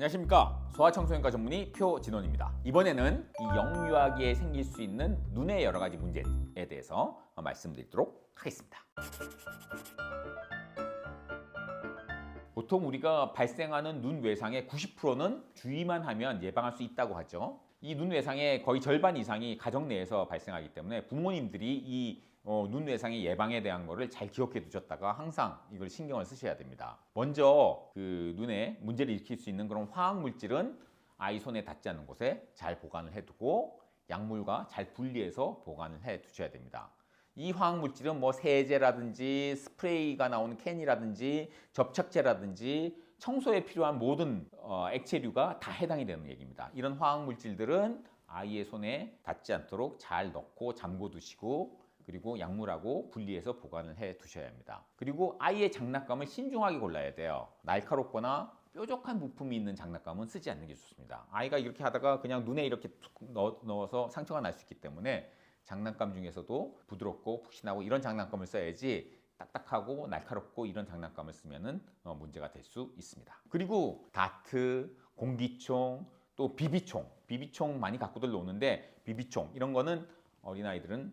안녕하십니까. 소아청소년과 전문의 표진원입니다. 이번에는 이 영유아기에 생길 수 있는 눈의 여러 가지 문제에 대해서 말씀드리도록 하겠습니다. 보통 우리가 발생하는 눈 외상의 90%는 주의만 하면 예방할 수 있다고 하죠. 이 눈 외상의 거의 절반 이상이 가정 내에서 발생하기 때문에 부모님들이 이 눈 외상의 예방에 대한 거를 잘 기억해 두셨다가 항상 이걸 신경을 쓰셔야 됩니다. 먼저 그 눈에 문제를 일으킬 수 있는 그런 화학 물질은 아이 손에 닿지 않는 곳에 잘 보관을 해두고 약물과 잘 분리해서 보관을 해 두셔야 됩니다. 이 화학 물질은 뭐 세제라든지 스프레이가 나오는 캔이라든지 접착제라든지 청소에 필요한 모든 액체류가 다 해당이 되는 얘기입니다. 이런 화학 물질들은 아이의 손에 닿지 않도록 잘 넣고 잠궈 두시고, 그리고 약물하고 분리해서 보관을 해 두셔야 합니다. 그리고 아이의 장난감을 신중하게 골라야 돼요. 날카롭거나 뾰족한 부품이 있는 장난감은 쓰지 않는 게 좋습니다. 아이가 이렇게 하다가 그냥 눈에 이렇게 툭 넣어서 상처가 날 수 있기 때문에 장난감 중에서도 부드럽고 푹신하고 이런 장난감을 써야지 딱딱하고 날카롭고 이런 장난감을 쓰면은 문제가 될 수 있습니다. 그리고 다트, 공기총, 또 비비총 많이 갖고들 노는데, 비비총 이런 거는 어린아이들은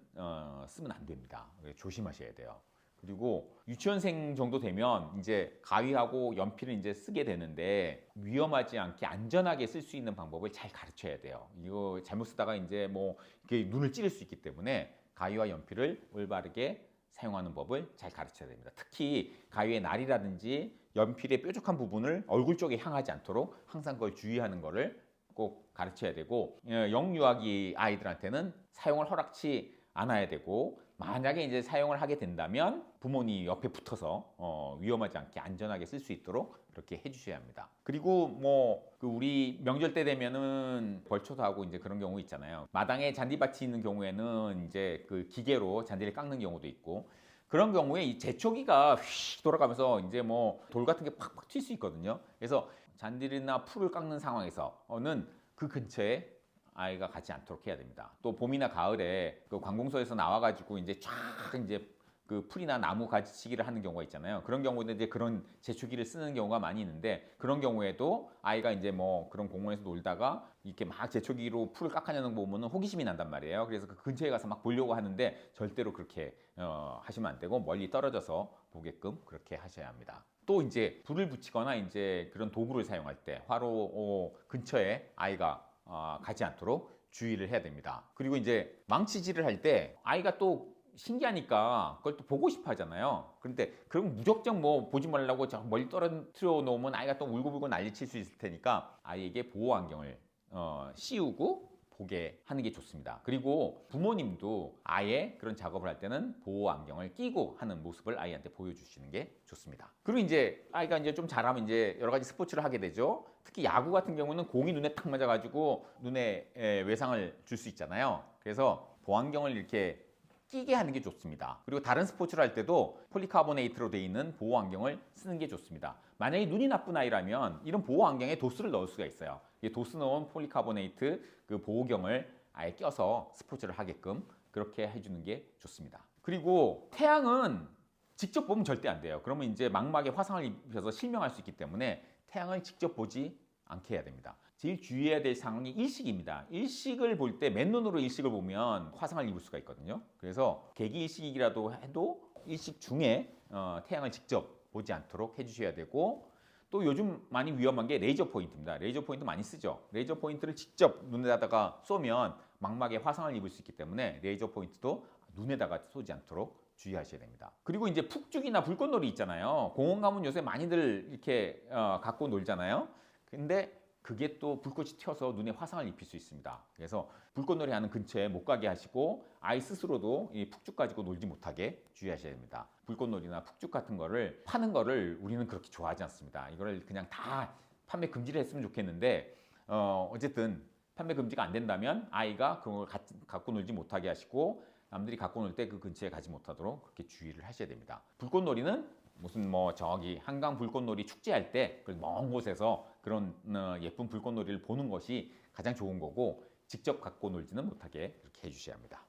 쓰면 안 됩니다. 조심하셔야 돼요. 그리고 유치원생 정도 되면 이제 가위하고 연필을 이제 쓰게 되는데, 위험하지 않게 안전하게 쓸 수 있는 방법을 잘 가르쳐야 돼요. 이거 잘못 쓰다가 이제 뭐 이렇게 눈을 찌를 수 있기 때문에 가위와 연필을 올바르게 사용하는 법을 잘 가르쳐야 됩니다. 특히 가위의 날이라든지 연필의 뾰족한 부분을 얼굴 쪽에 향하지 않도록 항상 그걸 주의하는 거를 꼭 가르쳐야 되고, 영유아기 아이들한테는 사용을 허락치 않아야 되고, 만약에 이제 사용을 하게 된다면 부모님 옆에 붙어서 위험하지 않게 안전하게 쓸 수 있도록 그렇게 해주셔야 합니다. 그리고 뭐 그 우리 명절 때 되면은 벌초도 하고 이제 그런 경우 있잖아요. 마당에 잔디밭이 있는 경우에는 이제 그 기계로 잔디를 깎는 경우도 있고, 그런 경우에 이 제초기가 휙 돌아가면서 이제 뭐 돌 같은 게 팍팍 튈 수 있거든요. 그래서 잔디나 풀을 깎는 상황에서는 그 근처에 아이가 가지 않도록 해야 됩니다. 또 봄이나 가을에 그 관공서에서 나와가지고 이제 쫙 이제 그 풀이나 나무 가지치기를 하는 경우가 있잖아요. 그런 경우에는 이제 그런 제초기를 쓰는 경우가 많이 있는데, 그런 경우에도 아이가 이제 뭐 그런 공원에서 놀다가 이렇게 막 제초기로 풀을 깎아내는 거 보면은 호기심이 난단 말이에요. 그래서 그 근처에 가서 막 보려고 하는데 절대로 그렇게 하시면 안 되고, 멀리 떨어져서 보게끔 그렇게 하셔야 합니다. 또 이제 불을 붙이거나 이제 그런 도구를 사용할 때 화로 근처에 아이가 가지 않도록 주의를 해야 됩니다. 그리고 이제 망치질을 할 때 아이가 또 신기하니까 그걸 또 보고 싶어 하잖아요. 그런데 그럼 무작정 뭐 보지 말라고 저 멀리 떨어뜨려 놓으면 아이가 또 울고불고 난리칠 수 있을 테니까 아이에게 보호 안경을 씌우고 보게 하는 게 좋습니다. 그리고 부모님도 아예 그런 작업을 할 때는 보호 안경을 끼고 하는 모습을 아이한테 보여주시는 게 좋습니다. 그리고 이제 아이가 이제 좀 자라면 이제 여러 가지 스포츠를 하게 되죠. 특히 야구 같은 경우는 공이 눈에 탁 맞아가지고 눈에 외상을 줄 수 있잖아요. 그래서 보안경을 이렇게 끼게 하는 게 좋습니다. 그리고 다른 스포츠를 할 때도 폴리카보네이트로 되어 있는 보호 안경을 쓰는 게 좋습니다. 만약에 눈이 나쁜 아이라면 이런 보호 안경에 도스를 넣을 수가 있어요. 이 도스 넣은 폴리카보네이트 그 보호경을 아예 껴서 스포츠를 하게끔 그렇게 해주는 게 좋습니다. 그리고 태양은 직접 보면 절대 안 돼요. 그러면 이제 망막에 화상을 입혀서 실명할 수 있기 때문에 태양을 직접 보지 않게 해야 됩니다. 제일 주의해야 될 상황이 일식입니다. 일식을 볼 때 맨눈으로 일식을 보면 화상을 입을 수가 있거든요. 그래서 개기 일식이라도 해도 일식 중에 태양을 직접 보지 않도록 해주셔야 되고, 또 요즘 많이 위험한 게 레이저 포인트입니다. 레이저 포인트 많이 쓰죠. 레이저 포인트를 직접 눈에다가 쏘면 망막에 화상을 입을 수 있기 때문에 레이저 포인트도 눈에다가 쏘지 않도록 주의하셔야 됩니다. 그리고 이제 푹죽이나 불꽃놀이 있잖아요. 공원 가면 요새 많이들 이렇게 갖고 놀잖아요. 근데 그게 또 불꽃이 튀어서 눈에 화상을 입힐 수 있습니다. 그래서 불꽃놀이 하는 근처에 못 가게 하시고, 아이 스스로도 이 푹죽 가지고 놀지 못하게 주의하셔야 됩니다. 불꽃놀이나 푹죽 같은 거를 파는 거를 우리는 그렇게 좋아하지 않습니다. 이거를 그냥 다 판매 금지를 했으면 좋겠는데, 어쨌든 판매 금지가 안 된다면 아이가 그걸 갖고 놀지 못하게 하시고, 남들이 갖고 놀 때 그 근처에 가지 못하도록 그렇게 주의를 하셔야 됩니다. 불꽃놀이는 무슨 뭐 저기 한강 불꽃놀이 축제할 때 먼 곳에서 그런 예쁜 불꽃놀이를 보는 것이 가장 좋은 거고, 직접 갖고 놀지는 못하게 그렇게 해주셔야 합니다.